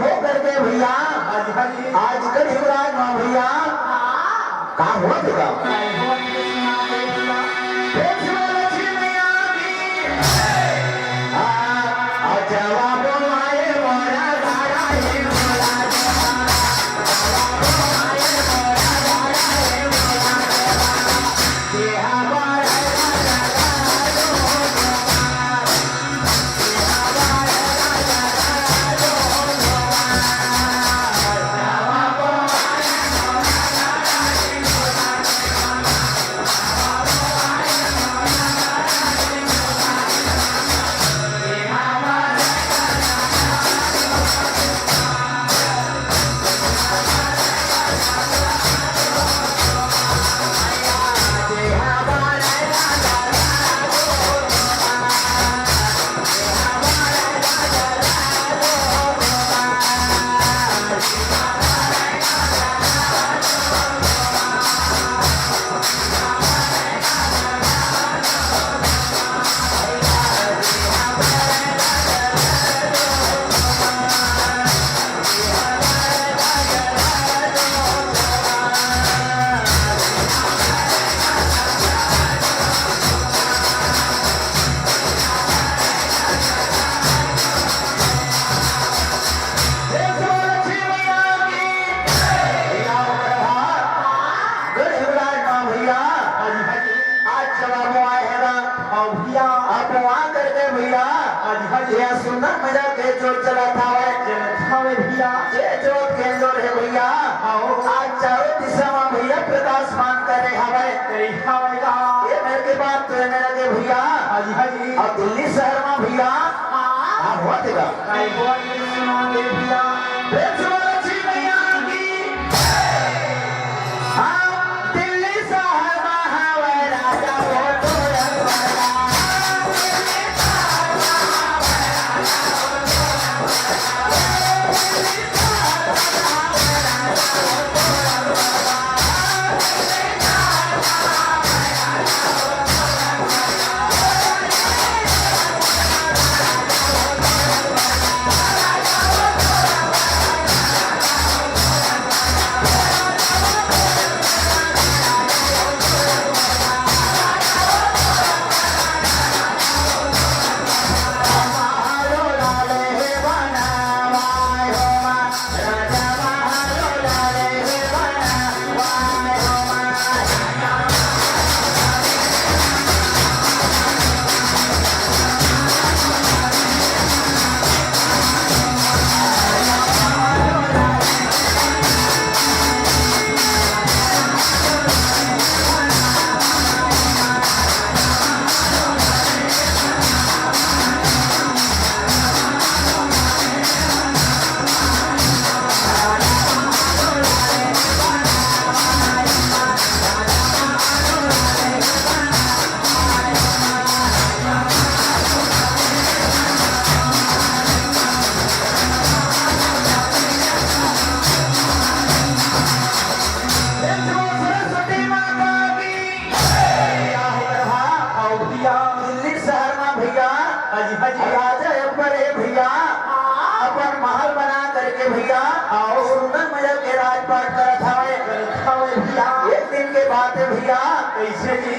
हो करके भैया आज कर युवराज माँ भैया कहा हुआ देगा सुंदर मजा के जोर चला था भैया जो केंद्र है भैया आज चारों दिशा में भैया प्रकाशमान कर रहे हवाई ये मेरे के बाद तो कहने लगे भैया अब दिल्ली शहर में भैया हुआ देगा भैया राजा भैया अपन महल बना करके भैया सुंदर मजा के राजपाट करत हवे भैया एक दिन के बाद भैया कैसे जी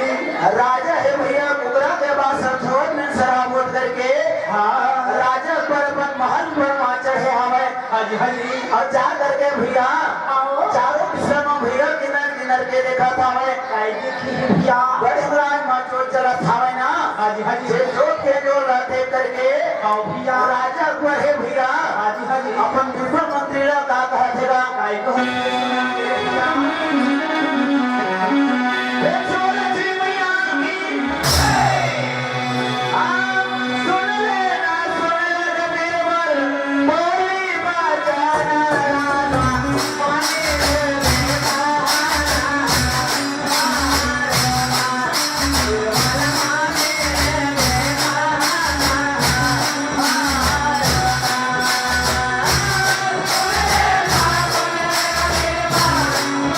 राजा है भैया मुगरा के बाद संसद में शराब उठ करके राजा पर अपन महल पर वहाँ चढ़े हवे और जा करके भैया चारों दिशा में भैया किन्नर किन्नर के देखा था भैया बड़े राज माँ चोट चला था ना जो के जो रहते करके भैया राजा को है भैया अपन गृह मंत्री ला का कहा थेगा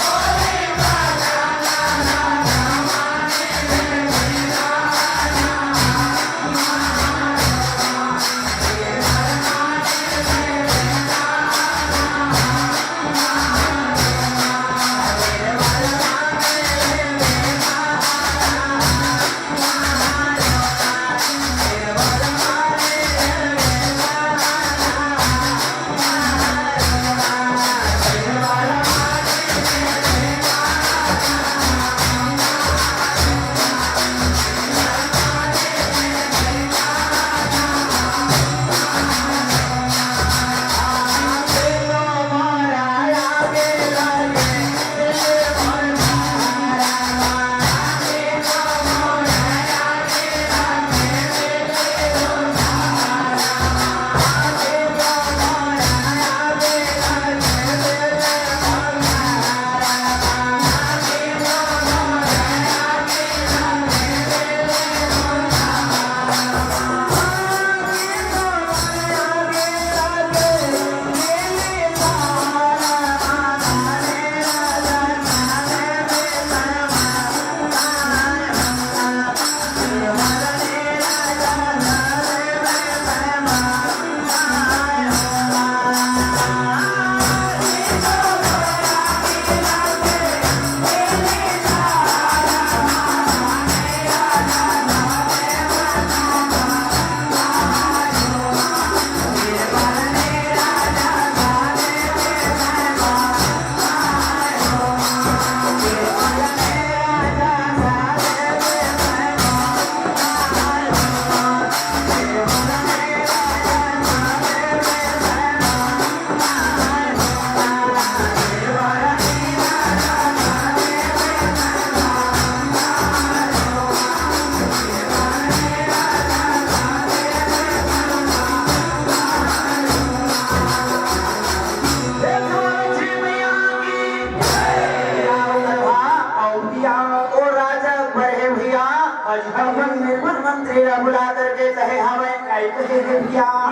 Oh मंत्री ला बुला करके कहे हमें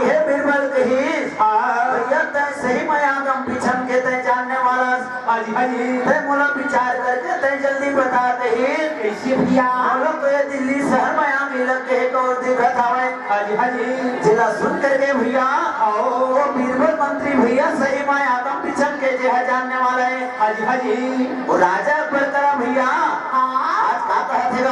यह बीरबल कही भैया तय सही मैं आगम पिछन के तय जानने वाला तय मोला विचार करके तय जल्दी बता दही कैसे भैया लोग तो ये दिल्ली शहर में आ मिलक के एक और दिखत हवे जिला सुन करके भैया वो बीरबल मंत्री भैया सही मैं आगम पिछन के जे है जानने वाला है वो राजा अकबर करा भैया आज का कहते